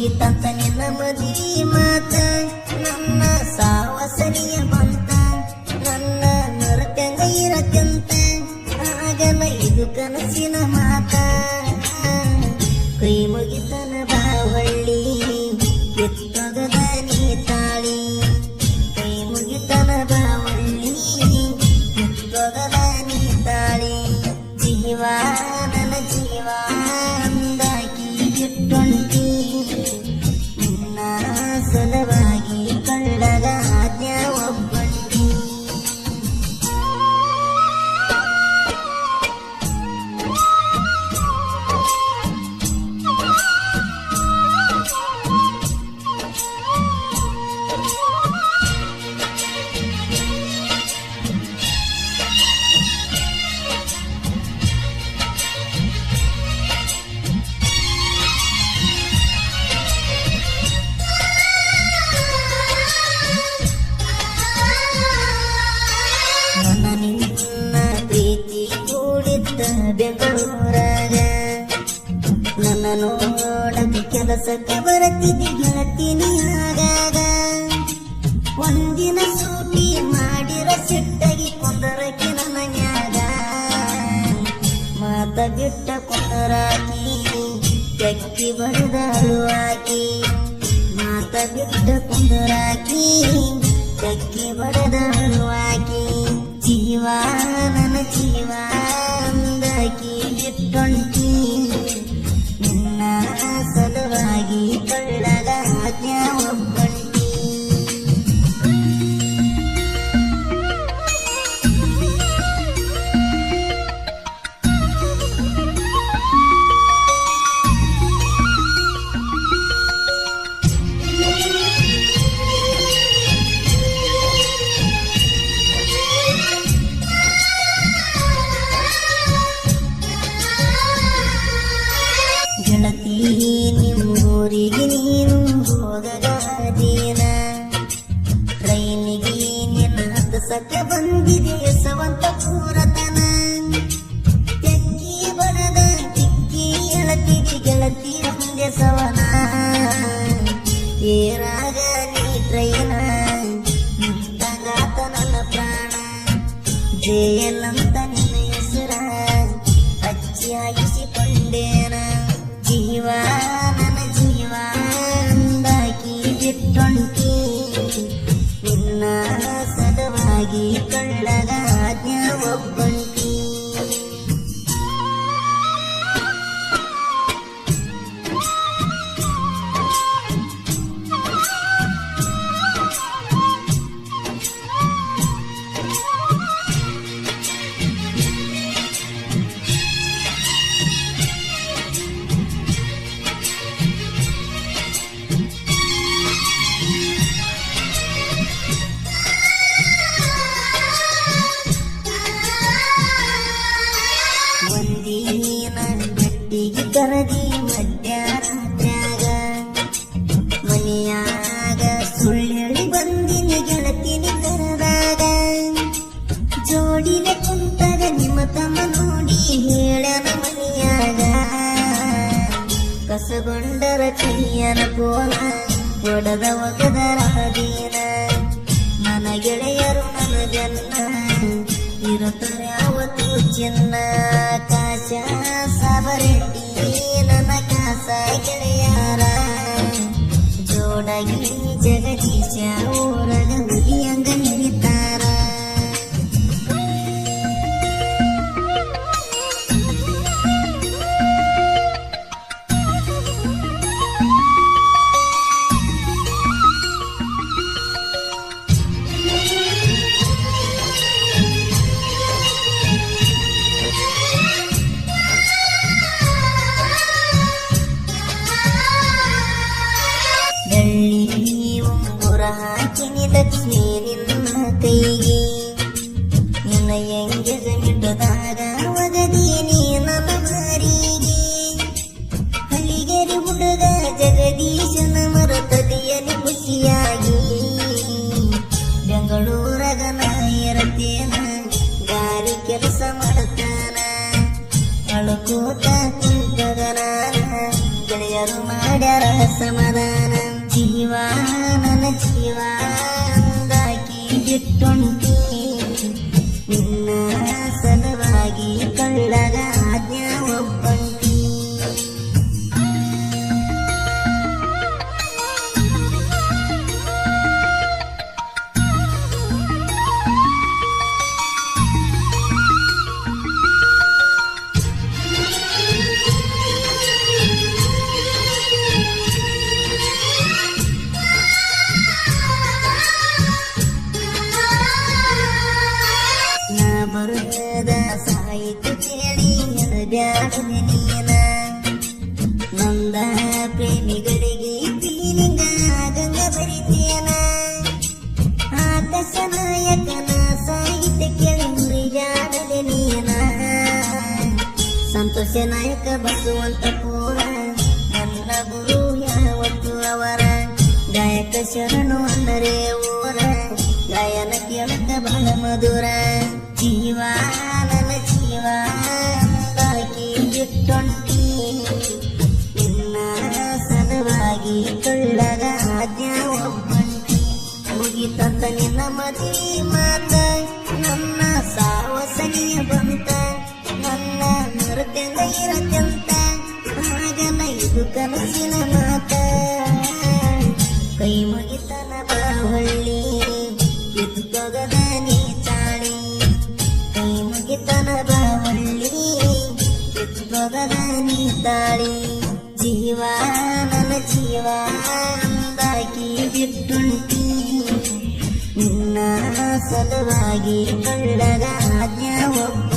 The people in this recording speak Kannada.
ಮುಗಿತಂತ ನಿನ್ನ ಮದುವೆ ಮಾತ ನನ್ನ ಸಾವಸನಿಯ ಬಂತ ನನ್ನ ನರತ್ಯಂಗ ಇರತ್ಯಂತ ಆಗಲ್ಲ ಇದು ಕನಸಿನ ಮಾತ ಕೈ ಮುಗಿತನ ಬಾವಳ್ಳಿ ಎತ್ತಗದ ನೀ ತಾಳಿ ಕೈ ಮುಗಿತನ ಬಾವಳ್ಳಿ ಎತ್ತಗದ ನೀ ತಾಳಿ ಜೀವ ನನ್ನ ಜೀವ ಅಂದಾಕಿ ಇಟ್ಟೊಂಟಿ ನಿನ್ನ ಸಲವಾಗಿ ಕಳ್ಳಗ ಆಜ್ಞಾ ಒಬ್ಬಂಟಿ ನನ್ನ ನಿನ್ನ ಪ್ರೀತಿ ಕೂಡಿದ್ದ ಬೆಂಗಳೂರಾಗ ನನ್ನ ನೋಡಕ್ಕೆ ಕೆಲಸಕ್ಕೆ ಬರತ್ತಿದ್ದಿ ಗೆಳತೀನಿ ಆಗಾಗ ಒಂದಿನ ಸೂಟಿ ಮಾಡಿರ ಸಿಟ್ಟಾಗಿ ಕೊಂದರಕ್ಕೆ ನನ್ನ ನ್ಯಾಗ ಮಾತ ಬಿಟ್ಟ ಕೊಂದರಾಕಿ ತೆಕ್ಕಿ ಬಡದ ಅಳುವಾಕಿ ಮಾತ ಬಿಟ್ಟ ಕೊಂದರಾಕಿ ತೆಕ್ಕಿ ಬಡದ ಅಳುವಾಕಿ ಜೀವ ನನ್ನ ಜೀವ ಅಂದಾಕಿ ಬಿಟ್ಟೊಂಟಿ ನಿನ್ನ ಸಲುವಾಗಿ ಕಳ್ಳಗ ಆಜ್ಞಾ ಒಬ್ಬಂಟಿ ಗೆಳತಿ ನಿಮ್ಮೂರಿಗೆ ನೀನು ಹೋಗಗಾದೀನ ಟ್ರೈನಿಗೆ ನಿನ್ನ ಹತ್ತಸಕ್ಕೆ ಬಂದಿದೆ ಸವಂತ ಪೂರತನ ತೆಕ್ಕಿ ಬಡದ ತಿಕ್ಕಿ ಎಳತಿಗೆ ಗೆಳತಿ ಒಂದೇ ಸವನ ಏರಾಗ ನೀ ಟ್ರೈನ ನಿಂತಾಗಾತ ನನ್ನ ಪ್ರಾಣ ಜೇಲ್ ಅಂತ ನಿನ್ನ ಹೆಸರ ಹಚ್ಚಿ ಹಾಕಿಸಿಕೊಂಡೇನ ಜೀವ ನನ್ನ ಜೀವ ಅಂದಾಕಿ ಬಿಟ್ಟೊಂಟಿ ನಿನ್ನ ಸಲುವಾಗಿ ಕಳ್ಳಗ ಆಜ್ಞಾ ಒಬ್ಬಂಟಿ ಒಂದಿನ ಗಟ್ಟಿಗೆ ಕರದಿ ಮಧ್ಯರಾತ್ರ್ಯಾಗ ಮನೆಯಾಗ ಸುಳ್ಳಿ ಬಂದಿನಿ ಗೆಳತಿನಿ ಕರೆದಾಗ ಜೋಡಿಲೆ ಕುಂತಾಗ ನಿಮ್ಮ ತಮ್ಮ ನೋಡಿ ಹೇಳನ ಮನೆಯಾಗ ಕಸಗೊಂಡರ ಕೈಯನ ಕೋಲ ಒಡದ ಒಗದರಾದೀನ ನನ್ನ ಗೆಳೆಯರು ನನ್ನ ಜನ್ನ ಇರುತ್ತಾರೆ ಅವತ್ತು ಚಿನ್ನ ಕಾಶ ಸಾಬರೆಡ್ಡಿ ನನ್ನ ಕಾಸ ಗೆಳೆಯಾರ ಜೋಡಾಗಿ ಜಗದೀಶ ಊರಗ ಹುಲಿಯಂಗ ನಿರಿತಾರ ಬೆಳ್ಳಿ ಉಂಗುರ ಕೊಟ್ಟರ ಸಮಾಧಾನ ಜೀವ ನನ್ನ ಜೀವ ಅಂದಾಕಿ ಬಿಟ್ಟುಂಟಿ ನಿನ್ನ ಸಲುವಾಗಿ ಕಳ್ಳಗ ಆಜ್ಞಾ ಒಬ್ಬಂಟಿ ಬರುದ ಸಾಹಿತ್ಯ ಕೇಳಿ ಬ್ಯಾಡನೆ ನೀನ ನೊಂದ ಪ್ರೇಮಿಗಳಿಗೆ ತೀನಿಂಗ ಗಂಗ ಬರಿತೇನ ಆಕಾಶ ನಾಯಕನ ಸಾಹಿತ್ಯ ಕೇಳಿ ಬ್ಯಾಡನೆ ನೀನ ಸಂತೋಷ ನಾಯಕ ಬಸುವಂತ ಪೂರ ನನ್ನ ಗುರು ಯಾವತ್ತು ಅವರ ಗಾಯಕ ಶರಣು ಅಂದರೆ ಊರ ಗಾಯನ ಕೇಳಕ ಬಹಳ ಮಧುರ ಜೀವ ನನ್ನ ಜೀವ ಅಂದಾಕಿ ಬಿಟ್ಟೊಂಟಿ ನಿನ್ನ ಸಲುವಾಗಿ ಕಳ್ಳಗ ಆಜ್ಞಾ ಒಬ್ಬಂಟಿ ಮುಗಿತಂತ ನಿನ್ನ ಮದುವೆ ಮಾತ ನನ್ನ ಸಾವಸನಿಯ ಬಂತ ನನ್ನ ಮೃತ್ಯಂಗ ಇರತ್ಯಂತ ಹಾಗನ ಇದು ಕನಸಿನ ಮಾತ ಕೈ ಮುಗಿತನ ಬಾವಳ್ಳಿ ಕಿತ್ತೊಗದ ನೀ ತಾಳಿ ಕೈ ಮುಗಿತನ ಬಾವಳ್ಳಿ ಕಿತ್ತೊಗದ ನೀ ತಾಳಿ ಜೀವ ನನ್ನ ಜೀವ ಅಂದಾಕಿ ಬಿಟ್ಟುಂಟಿ ನಿನ್ನ ಸಲುವಾಗಿ ಕಳ್ಳಗ ಆಜ್ಞಾ ಒಬ್ಬ